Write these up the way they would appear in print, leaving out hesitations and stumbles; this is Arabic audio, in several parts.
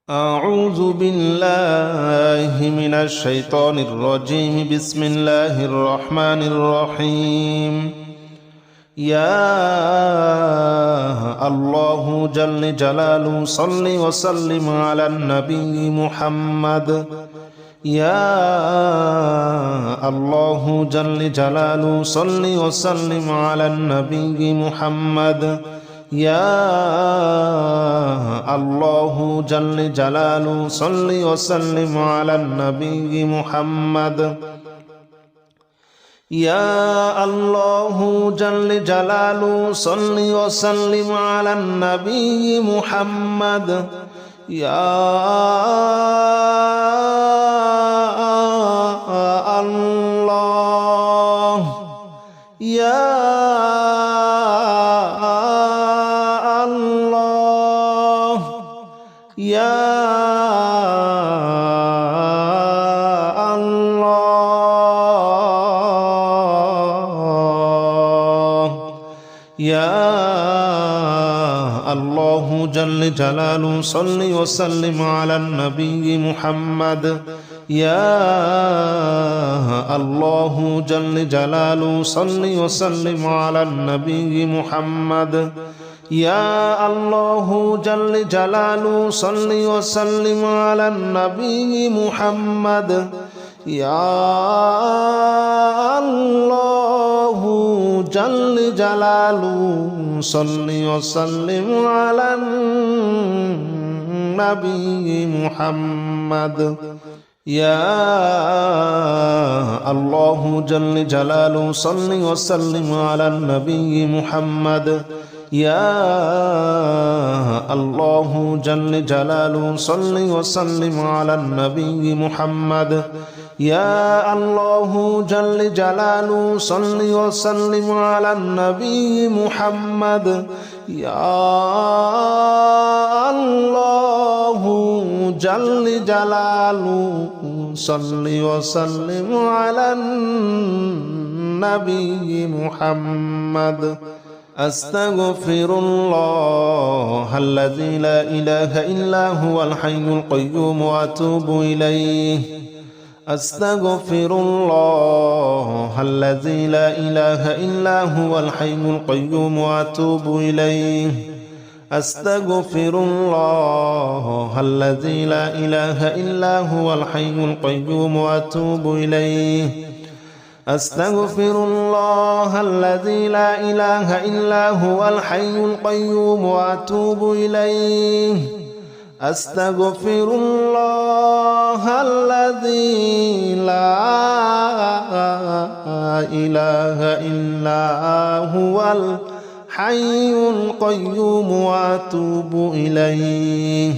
أعوذ بالله من الشيطان الرجيم. بسم الله الرحمن الرحيم. يا الله جل جلاله صل وسلم على النبي محمد. يا الله جل جلاله صل وسلم على النبي محمد. يا الله جل جلاله صل وسلم على النبي محمد. يا الله جل جلاله صل وسلم على النبي محمد. يا الله يا يا الله يا الله جل جلاله صل وسلم على النبي محمد. يا الله جل جلاله صل وسلم على النبي محمد. يا الله جل جلاله صل وسلم على النبي محمد. يا الله جل جلاله صل وسلم على النبي محمد. يا الله جل جلاله صل وسلم على النبي محمد. يا الله جل جلاله صل وسلم على النبي محمد. يا الله جل جلاله صل وسلم على النبي محمد. يا الله جل جلاله صل وسلم على النبي محمد. أستغفر الله الذي لا إله إلا هو الحي القيوم وأتوب إليه. أستغفر الله الذي لا إله إلا هو الحي القيوم وأتوب إليه. أستغفر الله الذي لا إله إلا هو الحي القيوم وأتوب إليه. أستغفر الله الذي لا إله إلا هو الحي القيوم وأتوب إليه. أستغفر الله الذي لا إله إلا هو الحي القيوم وأتوب إليه.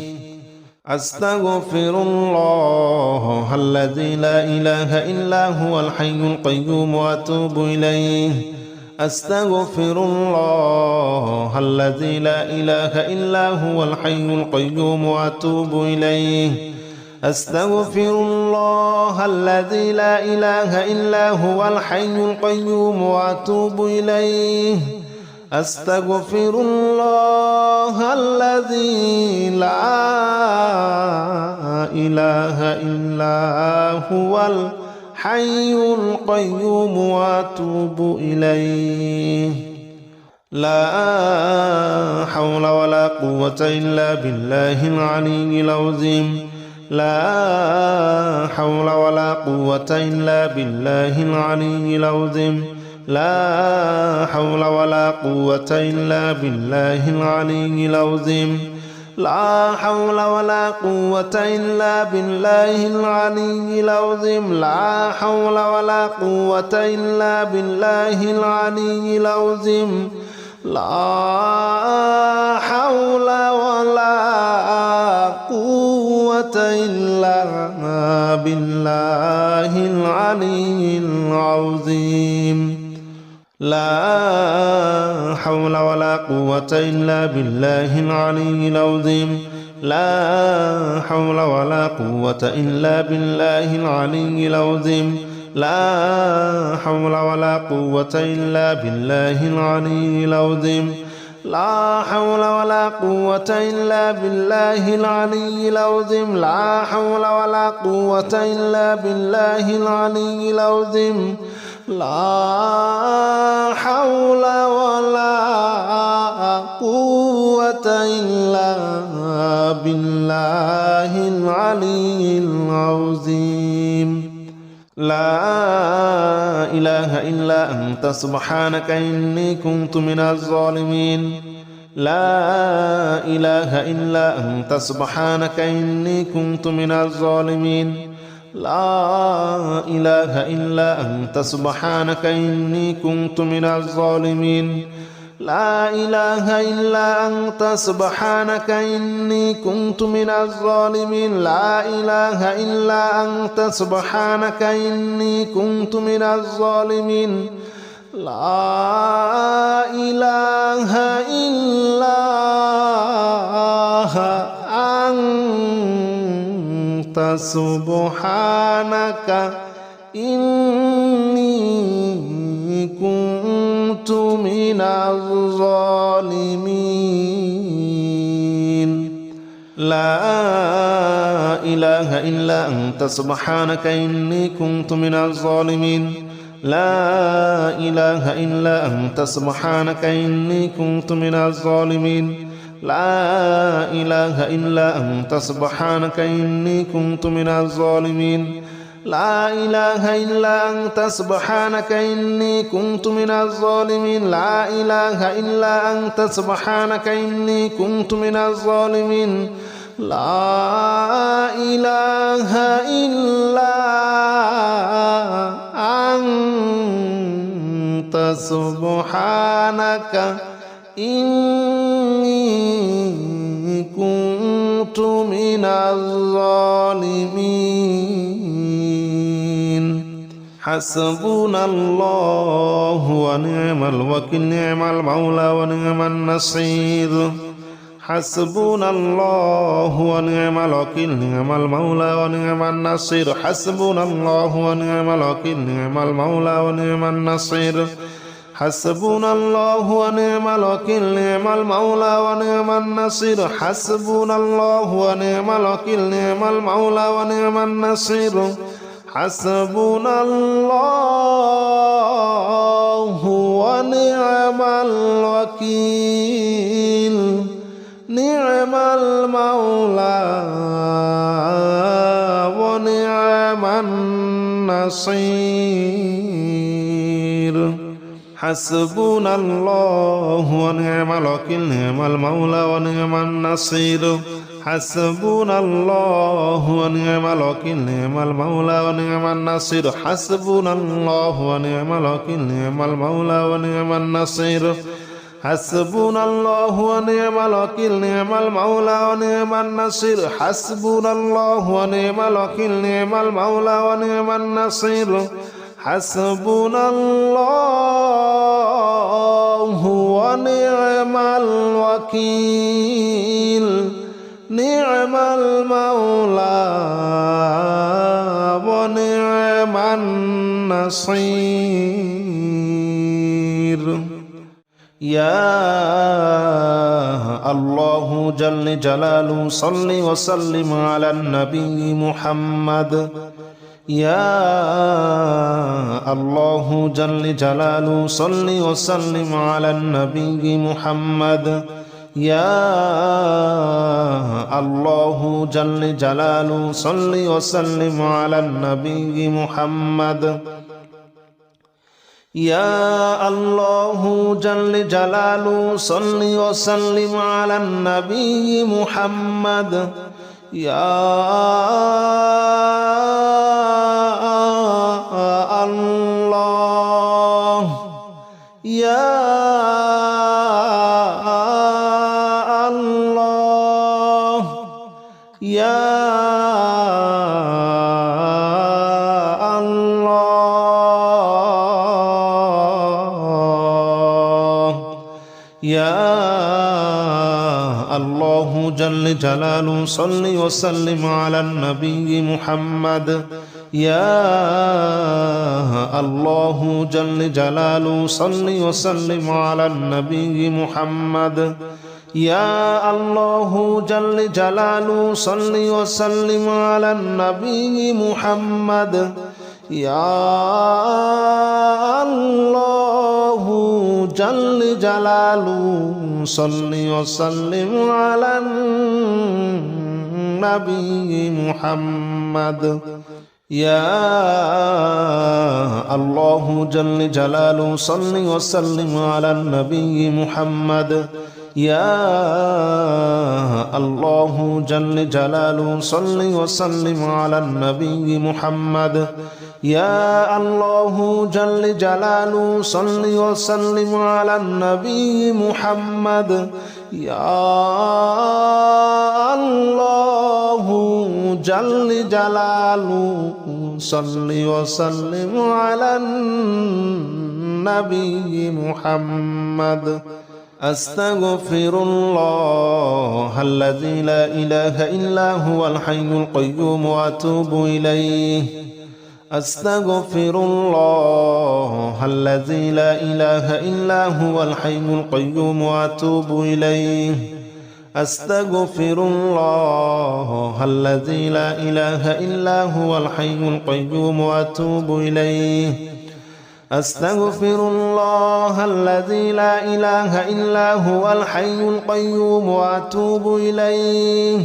أستغفر الله الذي لا إله إلا هو الحي القيوم وأتوب إليه. أستغفر الله الذي لا إله إلا هو الحي القيوم وأتوب إليه. أستغفر الله الذي لا إله إلا هو الحي القيوم وأتوب إليه. أستغفر الله الذي لا إله إلا هو الحي القيوم وأتوب إليه. لا حول ولا قوة إلا بالله العلي العظيم. لا حول ولا قوة إلا بالله العلي العظيم. لا حول ولا قوة إلا بالله العلي العظيم. لا حول ولا قوة إلا بالله العلي العظيم. لا حول ولا قوة إلا بالله العلي العظيم. لا حول ولا قوة إلا بالله العلي العظيم. لا حول ولا قوة إلا بالله العلي العظيم. لا حول ولا قوة إلا بالله العلي العظيم. لا حول ولا قوة إلا بالله العلي العظيم. لا حول ولا قوة إلا بالله العلي العظيم لا حول ولا قوة إلا بالله العلي العظيم لا حول ولا قوة إلا بالله العلي العظيم لا إله إلا أنت سبحانك إني كنت من الظالمين لا إله إلا أنت سبحانك إني كنت من الظالمين لا إله إلا أنت سبحانك إني كنت من الظالمين لا إله إلا أنت سبحانك إني كنت من الظالمين لا إله إلا أنت سبحانك إني كنت من الظالمين لا إله إلا أنت سبحانك إني كنت من الظالمين لا إله إلا أنت سبحانك إني كنت من الظالمين لا إله إلا أنت سبحانك إني كنت من الظالمين لا إله إلا أنت سبحانك إني كنت من الظالمين لا إله إلا أنت سبحانك إني كنت من الظالمين لا إله إلا أنت سبحانك إني كنت من الظالمين لا إله إلا أنت سبحانك إني كنت من الظالمين حسبنا الله ونعم الوكيل نعم المولى ونعم النصير حسبنا الله ونعم الوكيل نعم المولى ونعم النصير حسبنا الله ونعم الوكيل نعم المولى ونعم النصير حسبنا الله ونعم الوكيل نعم المولى ونعم النصير حسبنا الله ونعم الوكيل نعم المولى ونعم النصير حسبنا الله ونعم الوكيل نعم المولى ونعم النصير حسبنا الله ونعم الوكيل نعم المولى ونعم النصير حسبنا الله ونعم الوكيل نعم المولى ونعم النصير حسبنا الله ونعم الوكيل نعم المولى ونعم النصير حسبنا الله ونعم الوكيل نعم المولى ونعم النصير حسبنا الله ونعم الوكيل نعم المولى ونعم النصير حسبنا الله ونعم الوكيل نعم المولى ونعم النصير يا الله جل جلاله صل وسلم على النبي محمد يا الله جل جلاله صل وسلم على النبي محمد يا الله جل جلاله صل وسلم على النبي محمد يا الله جل جلاله صل وسلم على النبي محمد يا الله يا الله يا يا الله جل جلاله صل وسلم على النبي محمد يا الله جل جلاله صل وسلم على النبي محمد يا الله جل جلاله صل وسلم على النبي محمد يا الله جل جلاله صل وسلم على النبي محمد يا الله جل جلاله صل وسلم على النبي محمد يا الله جل جلاله صل وسلم على النبي محمد يا الله جل جلاله صل وسلم على النبي محمد يا الله جل جلاله صل وسلم على النبي محمد أستغفر الله الذي لا إله إلا هو الحي القيوم وأتوب إليه أستغفر الله الذي لا إله إلا هو الحي القيوم وأتوب إليه أستغفر الله الذي لا إله إلا هو الحي القيوم وأتوب إليه أستغفر الله الذي لا إله إلا هو الحي القيوم وأتوب إليه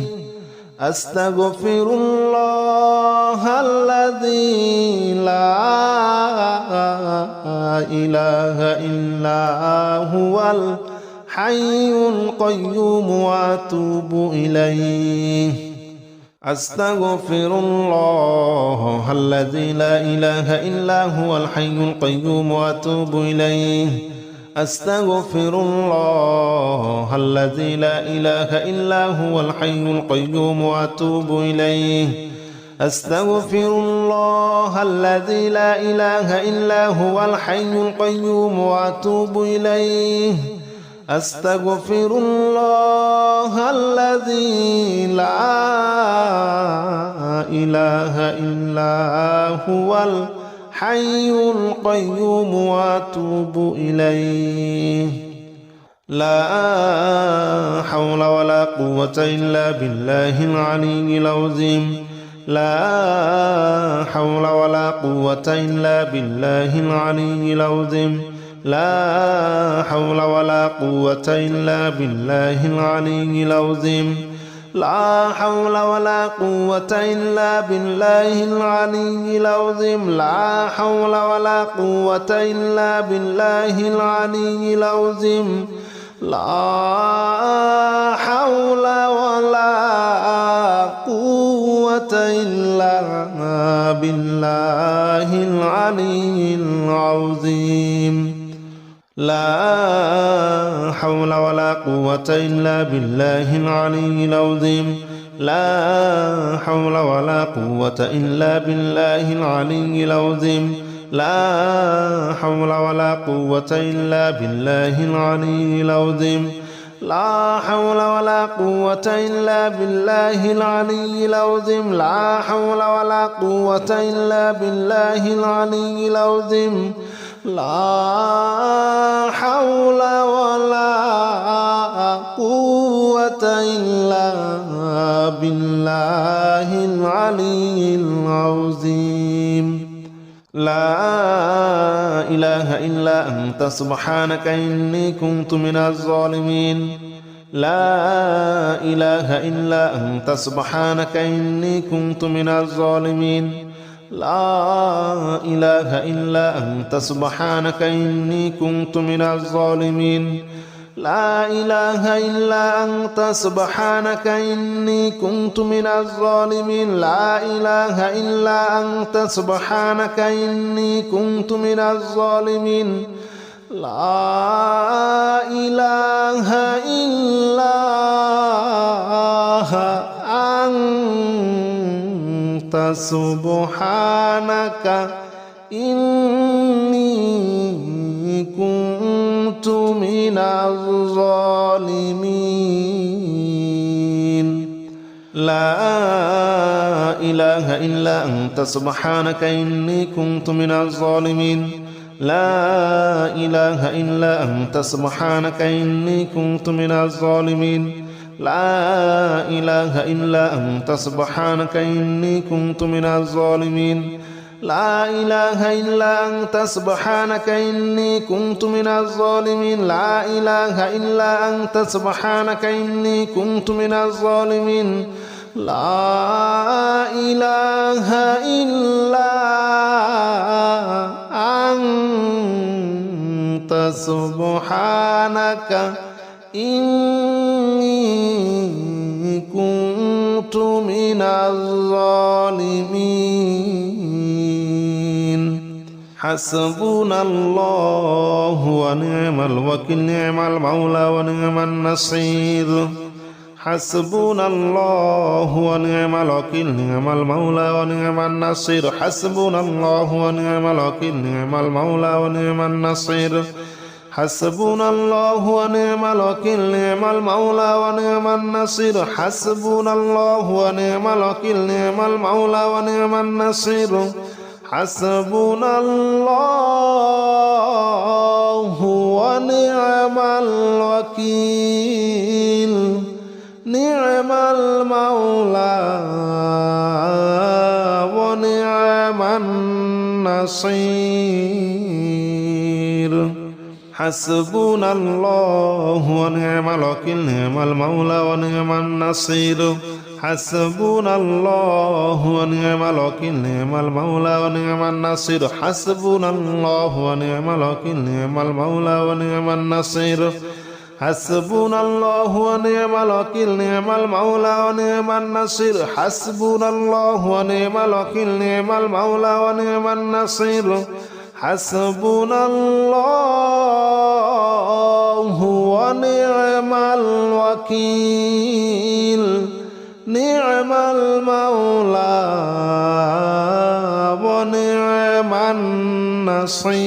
أستغفر الله الذي لا إله إلا هو الحي القيوم وأتوب إليه أستغفر الله الذي لا إله إلا هو الحي القيوم وأتوب إليه أستغفر الله الذي لا إله إلا هو الحي القيوم وأتوب إليه أستغفر الله الذي لا إله إلا هو الحي القيوم وأتوب إليه أستغفر الله الذي لا إله إلا هو الحي القيوم وأتوب إليه لا حول ولا قوة إلا بالله العلي العظيم لا حول ولا قوة إلا بالله العلي العظيم لا حول ولا قوة إلا بالله العلي العظيم لا حول ولا قوة إلا بالله العلي العظيم لا حول ولا قوة إلا بالله العلي العظيم لا حول ولا قوة إلا بالله العلي العظيم لا حول ولا قوة إلا بالله العلي العظيم لا حول ولا قوة إلا بالله العلي العظيم لا حول ولا قوة إلا بالله العلي العظيم لا حول ولا قوة إلا بالله العلي العظيم لا حول ولا قوة إلا بالله العلي العظيم لا حول ولا قوة إلا بالله العلي العظيم لا إله إلا أنت سبحانك إني كنت من الظالمين لا إله إلا أنت سبحانك إني كنت من الظالمين لا إله إلا أنت سبحانك إني كنت من الظالمين لا إله إلا أنت سبحانك إني كنت من الظالمين لا إله إلا أنت سبحانك إني كنت من الظالمين لا إله إلا أنت سبحانك إني كنت من الظالمين لا إله إلا أنت سبحانك إني كنت من الظالمين لا إله إلا أنت سبحانك إني كنت من الظالمين لا إله إلا أنت سبحانك إني كنت من الظالمين لا إله إلا أنت سبحانك إني كنت من الظالمين لا إله إلا أنت سبحانك إني كنت من الظالمين لا إله إلا أنت سبحانك إني كنت من الظالمين حسبنا الله ونعم الوكيل نعم المولى ونعم النصير حسبنا الله ونعم الوكيل نعم المولى ونعم النصير حسبنا الله ونعم الوكيل نعم المولى ونعم النصير حسبنا الله ونعم الوكيل نعم المولى ونعم النصير حسبنا الله ونعم الوكيل نعم المولى ونعم النصير حسبنا الله ونعم الوكيل نعم المولى ونعم النصير حسبنا الله ونعم الوكيل نعم المولى ونعم النصير حسبنا الله ونعم الوكيل نعم المولى ونعم النصير حسبنا الله ونعم الوكيل نعم المولى ونعم النصير حسبنا الله ونعم الوكيل نعم المولى ونعم النصير حسبنا الله ونعم الوكيل نعم المولى ونعم النصير حسبنا الله ونعم الوكيل نعم المولى ونعم النصير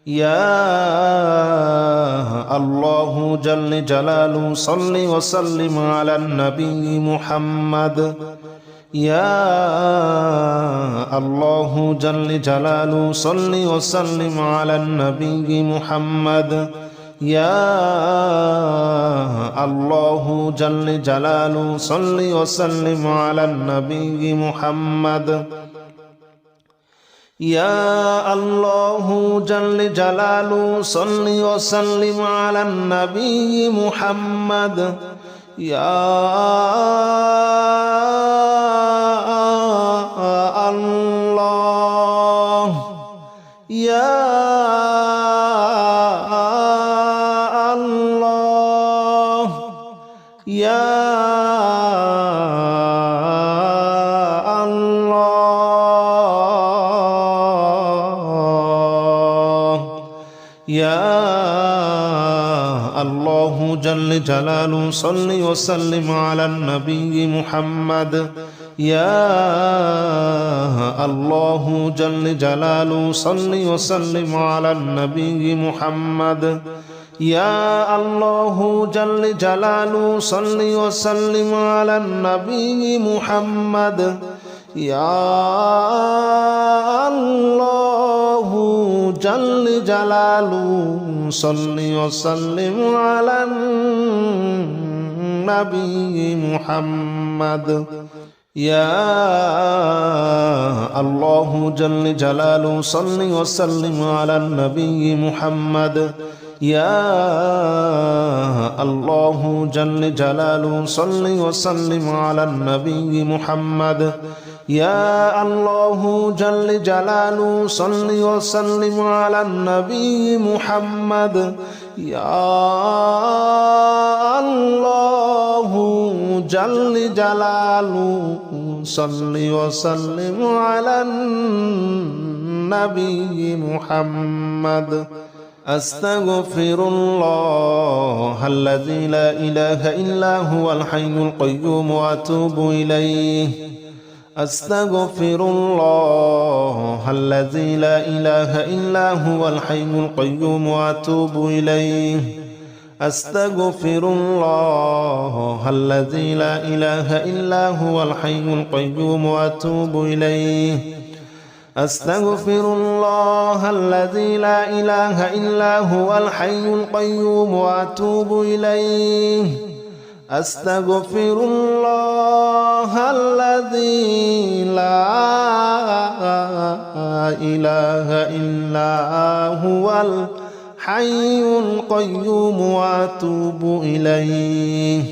يا الله جل جلاله صل وسلم على النبي محمد يا الله جل جلاله صل وسلم على النبي محمد يا الله جل جلاله صل وسلم على النبي محمد يا الله جل جلاله صل وسلم على النبي محمد يا الله يا الله يا يا الله جل جلاله صل وسلم على النبي محمد يا الله جل جلاله صل وسلم على النبي محمد يا الله جل جلاله صل وسلم على النبي محمد يا الله جل جلاله صل وسلم على النبي محمد يا الله جل جلاله صل وسلم على النبي محمد يا الله جل جلاله صل وسلم على النبي محمد يا الله جل جلاله صل وسلم على النبي محمد يا الله جل جلاله صل وسلم على النبي محمد أستغفر الله الذي لا إله إلا هو الحي القيوم وأتوب إليه أستغفر الله الذي لا إله إلا هو الحي القيوم وأتوب إليه أستغفر الله الذي لا إله إلا هو الحي القيوم وأتوب إليه أستغفر الله الذي لا إله إلا هو الحي القيوم وأتوب إليه أستغفر الله الذي لا إله إلا هو الحي القيوم وأتوب إليه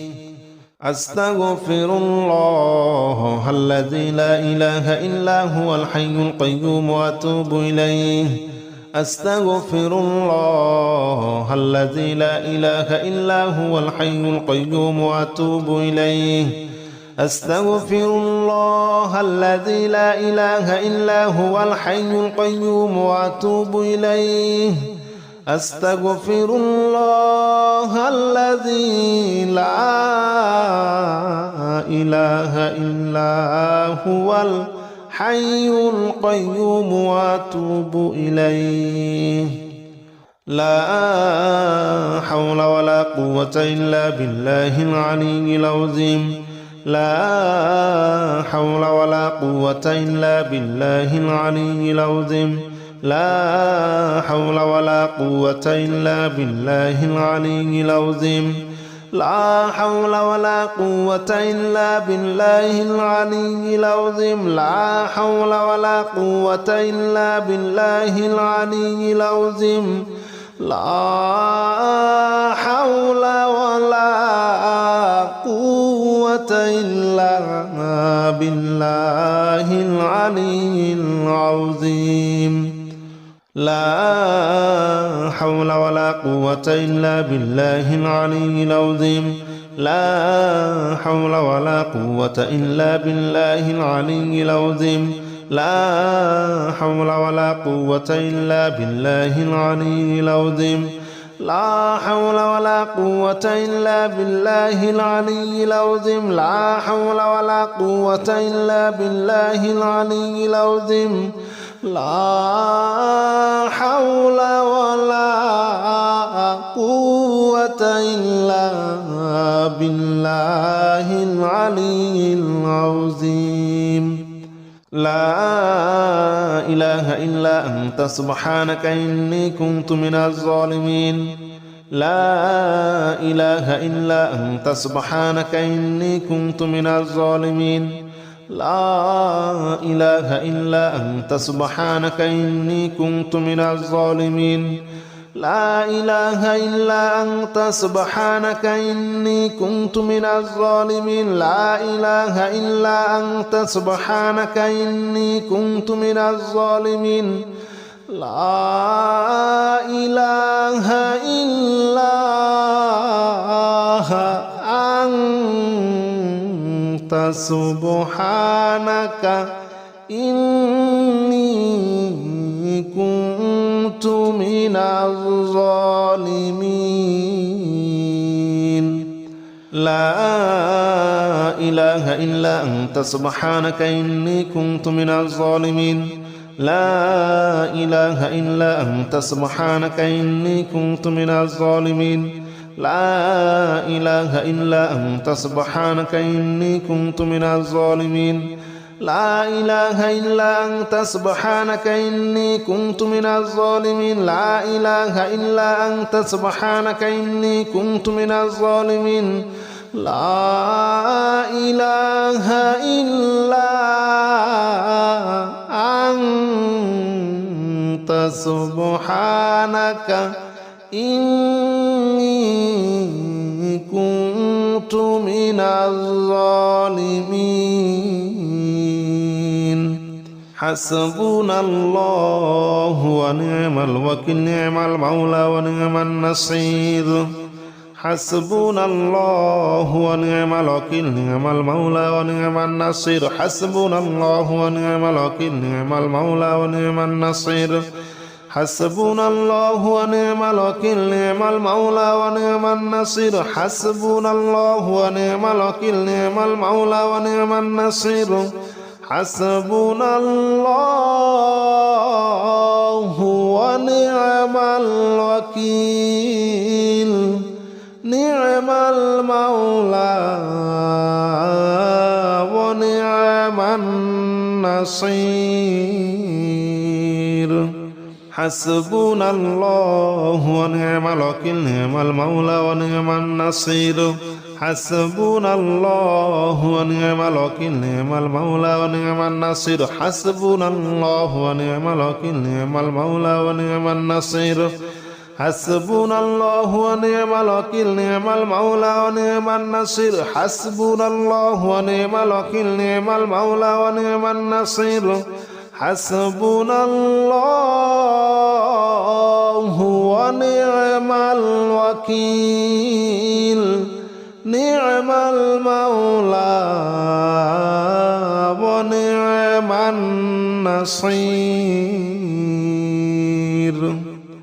أستغفر الله الذي لا إله إلا هو الحي القيوم وأتوب إليه أستغفر الله الذي لا إله إلا هو الحي القيوم وأتوب إليه أستغفر الله الذي لا إله إلا هو الحي القيوم وأتوب إليه أستغفر الله الذي لا إله إلا هو الحي القيوم وأتوب إليه لا حول ولا قوة إلا بالله العلي العظيم لا حول ولا قوة إلا بالله العلي العظيم لا حول ولا قوة إلا بالله العلي العظيم لا حول ولا قوة إلا بالله العلي العظيم لا حول ولا قوة إلا بالله العلي العظيم لا حول ولا قوة إلا بالله العلي العظيم لا حول ولا قوة إلا بالله العلي العظيم لا حول ولا قوة إلا بالله العلي العظيم لا حول ولا قوة إلا بالله العلي العظيم لا حول ولا قوة إلا بالله العلي العظيم لا حول ولا قوة إلا بالله العلي العظيم لا حول ولا قوة إلا بالله العلي العظيم لا إله إلا أنت سبحانك إني كنت من الظالمين لا إله إلا أنت سبحانك إني كنت من الظالمين لا إله إلا أنت سبحانك إني كنت من الظالمين لا إله إلا أنت سبحانك إني كنت من الظالمين لا إله إلا أنت سبحانك إني كنت من الظالمين لا إله إلا أنت سبحانك إني كنت من الظالمين لا إله إلا أنت سبحانك إني كنت من الظالمين لا إله إلا أنت سبحانك إني كنت من الظالمين لا إله إلا أنت سبحانك إني كنت من الظالمين لا إله إلا أنت سبحانك إني كنت من الظالمين لا إله إلا أنت سبحانك إني كنت من الظالمين لا إله إلا أنت سبحانك إني كنت من الظالمين حسبنا الله ونعم الوكيل نعم المولى ونعم النصير حسبنا الله ونعم الوكيل نعم المولى ونعم النصير حسبنا الله ونعم الوكيل نعم المولى ونعم النصير حسبنا الله ونعم الوكيل نعم المولى ونعم النصير حسبنا الله ونعم الوكيل نعم المولى ونعم النصير حسبنا الله ونعم الوكيل نعم المولى ونعم النصير حسبنا الله ونعم الوكيل نعم المولى ونعم النصير حسبنا الله ونعم الوكيل نعم المولى ونعم النصير حسبنا الله ونعم الوكيل نعم المولى ونعم النصير حسبنا الله ونعم الوكيل نعم المولى ونعم النصير حسبنا الله ونعم الوكيل نعم المولى ونعم النصير حسبنا الله ونعم الوكيل نعم المولى ونعم النصير